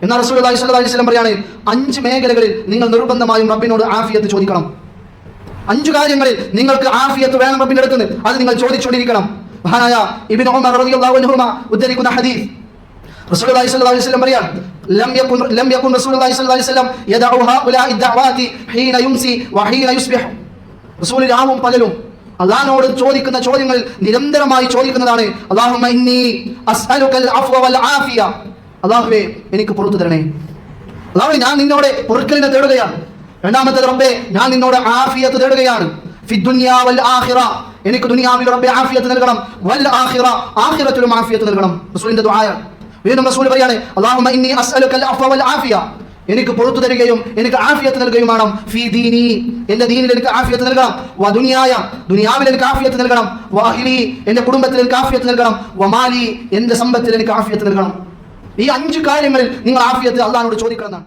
എന്നാൽ റസൂലുള്ളാഹി സ്വല്ലല്ലാഹു അലൈഹി വസല്ലം പറയാണ് 5 മേഖലകളിൽ നിങ്ങൾ നിർബന്ധമായും റബ്ബിനോട് ആഫിയത്ത് ചോദിക്കണം. 5 കാര്യങ്ങളിൽ നിങ്ങൾക്ക് ആഫിയത്ത് വേണം റബ്ബിന്റെ അടുത്ത് നിന്ന്. അത് നിങ്ങൾ ചോദിച്ചുകൊണ്ടിരിക്കണം. മഹാനായ ഇബ്നു ഉമർ റളിയല്ലാഹു അൻഹുമ ഉദ്ധരിക്കുന്ന ഹദീസ്, റസൂലുള്ളാഹി സ്വല്ലല്ലാഹു അലൈഹി വസല്ലം പറയാണ്, ലം യകുൻ റസൂലുള്ളാഹി സ്വല്ലല്ലാഹു അലൈഹി വസല്ലം യദഉ ഹഉലാഇ ദഅവാതി ഹീന യുംസി വഹീന യുസ്ബിഹ്. റസൂൽ രാവും പകലും അല്ലാഹുവോട് ചോദിക്കുന്ന ചോദ്യങ്ങൾ നിരന്തരമായി ചോദിക്കുന്നതാണ്. അല്ലാഹുമ്മ ഇന്നി അസ്അലുകൽ അഫ്വ വൽ ആഫിയ. അല്ലാഹുവേ എനിക്ക് പുറത്തു തരണേ. അല്ലാഹുവേ ഞാൻ നിന്നോട് പൊറുക്കലിനെ തേടുകയാണ്. രണ്ടാമത്തേത് റബ്ബേ ഞാൻ നിന്നോട് ആഫിയത്ത് തേടുകയാണ്. ഫിദ്ദുനിയ വൽ ആഖിറ, എനിക്ക് ദുനിയാവിൽ റബ്ബേ ആഫിയത്ത് നൽകണം. വൽ ആഖിറ, ആഖിറത്തിലും ആഫിയത്ത് നൽകണം. റസൂലിന്റെ ദുആയാണ്. വീണ്ടും റസൂൽ പറയാണ്, അല്ലാഹുമ്മ ഇന്നി അസ്അലുകൽ അഫ്വ വൽ ആഫിയ, എനിക്ക് പുറത്തു തരികയും എനിക്ക് ആഫിയത്ത് നൽകുകയും വേണം. ഫീ ദീനി, എന്റെ ദീനിൽ എനിക്ക് ആഫിയത്ത് നൽകണം. വ ദുനിയായ, ദുനിയാവിൽ എനിക്ക് ആഫിയത്ത് നൽകണം. വ അഹ്ലി, എന്റെ കുടുംബത്തിൽ എനിക്ക് ആഫിയത്ത് നൽകണം. വ മാലി, എന്റെ സമ്പത്തിൽ എനിക്ക് ആഫിയത്ത് നൽകണം. ഈ 5 കാര്യങ്ങളിൽ നിങ്ങൾ ആഫിയത്ത് അല്ലാഹുവോട് ചോദിക്കണം.